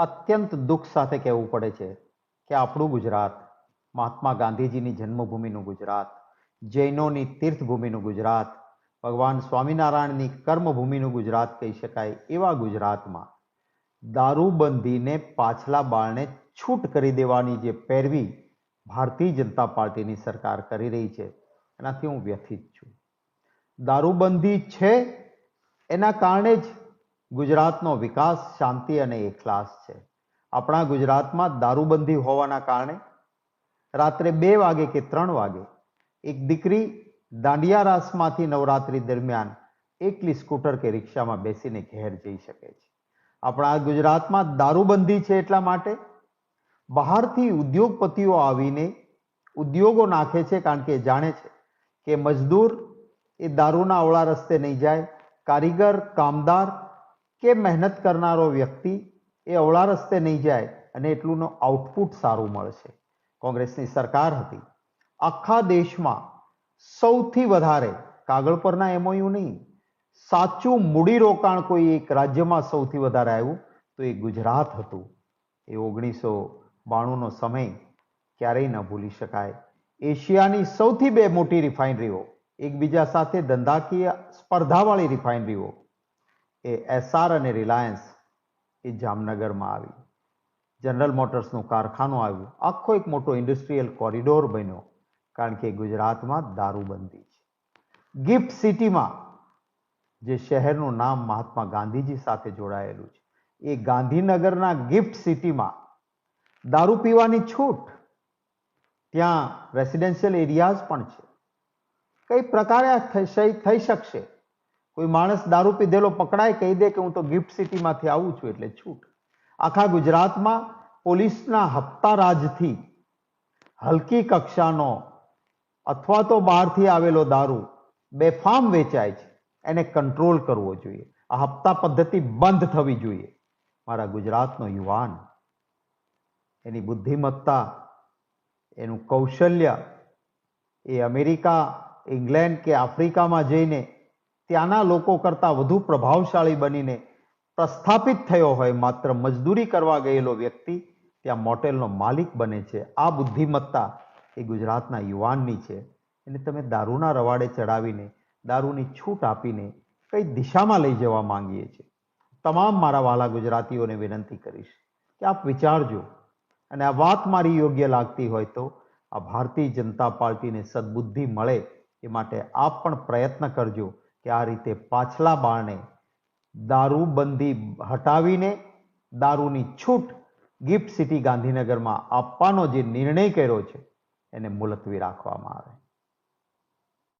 અત્યંત દુઃખ સાથે કહેવું પડે છે કે આપણું ગુજરાત, મહાત્મા ગાંધીજીની જન્મભૂમિનું ગુજરાત, જૈનોની તીર્થભૂમિનું ગુજરાત, ભગવાન સ્વામિનારાયણની કર્મભૂમિનું ગુજરાત કહી શકાય એવા ગુજરાતમાં દારૂબંધીને પાછલા બાળને છૂટ કરી દેવાની જે પેરવી ભારતીય જનતા પાર્ટીની સરકાર કરી રહી છે એનાથી હું વ્યથિત છું. દારૂબંધી છે એના કારણે જ ગુજરાતનો વિકાસ, શાંતિ અને એકલાસ છે. આપણા ગુજરાતમાં દારૂબંધી હોવાના કારણે રાત્રે 2 વાગે કે 3 વાગે એક દીકરી દાંડિયા રાસમાંથી નવરાત્રી દરમિયાન એકલી સ્કૂટર કે રિક્ષામાં બેસીને ઘેર જઈ શકે છે. આપણા ગુજરાતમાં દારૂબંધી છે એટલા માટે બહારથી ઉદ્યોગપતિઓ આવીને ઉદ્યોગો નાખે છે, કારણ કે જાણે છે કે મજદૂર એ દારૂના અવળા રસ્તે નહીં જાય, કારીગર, કામદાર કે મહેનત કરનારો વ્યક્તિ એ અવળા રસ્તે નહીં જાય અને એટલું આઉટપુટ સારું મળશે. કોંગ્રેસની સરકાર હતી, આખા દેશમાં સૌથી વધારે કાગળ પરના એમઓયુ નહીં, સાચું મૂડીરોકાણ કોઈ એક રાજ્યમાં સૌથી વધારે આવ્યું તો એ ગુજરાત હતું. એ 1992નો સમય ક્યારેય ન ભૂલી શકાય. એશિયાની સૌથી 2 મોટી રિફાઇનરીઓ, એકબીજા સાથે ધંધાકીય સ્પર્ધાવાળી રિફાઇનરીઓ, એ એસઆર અને રિલાયન્સ એ જામનગરમાં આવી. જનરલ મોટર્સનું કારખાનું આવ્યું. આખો એક મોટો ઇન્ડસ્ટ્રીયલ કોરિડોર બન્યો, કારણ કે ગુજરાતમાં દારૂબંધી છે. ગિફ્ટ સિટીમાં, જે શહેરનું નામ મહાત્મા ગાંધીજી સાથે જોડાયેલું છે, એ ગાંધીનગરના ગિફ્ટ સિટીમાં દારૂ પીવાની છૂટ, ત્યાં રેસિડેન્શિયલ એરિયાઝ પણ છે. કઈ પ્રકારે થઈ શકશે? કોઈ માણસ દારૂ પીધેલો પકડાય, કહી દે કે હું તો ગિફ્ટ સિટીમાંથી આવું છું એટલે છૂટ. આખા ગુજરાતમાં પોલીસના હપ્તા રાજથી હલકી કક્ષાનો અથવા તો બહારથી આવેલો દારૂ બેફામ વેચાય છે, એને કંટ્રોલ કરવો જોઈએ. આ હપ્તા પદ્ધતિ બંધ થવી જોઈએ. મારા ગુજરાતનો યુવાન એની બુદ્ધિમત્તા, એનું કૌશલ્ય એ અમેરિકા, ઇંગ્લેન્ડ કે આફ્રિકામાં જઈને ત્યાંના લોકો કરતાં વધુ પ્રભાવશાળી બનીને પ્રસ્થાપિત થયો હોય. માત્ર મજદૂરી કરવા ગયેલો વ્યક્તિ ત્યાં મોટેલનો માલિક બને છે. આ બુદ્ધિમત્તા એ ગુજરાતના યુવાનની છે. એને તમે દારૂના રવાડે ચડાવીને, દારૂની છૂટ આપીને કઈ દિશામાં લઈ જવા માંગીએ છીએ? તમામ મારા વહાલા ગુજરાતીઓને વિનંતી કરીશ કે આપ વિચારજો, અને આ વાત મારી યોગ્ય લાગતી હોય તો આ ભારતીય જનતા પાર્ટીને સદબુદ્ધિ મળે એ માટે આપ પણ પ્રયત્ન કરજો કે આ રીતે પાછલા બાળને દારૂબંધી હટાવીને દારૂની છૂટ ગિફ્ટ સિટી ગાંધીનગરમાં આપવાનો જે નિર્ણય કર્યો છે એને મુલતવી રાખવામાં આવે.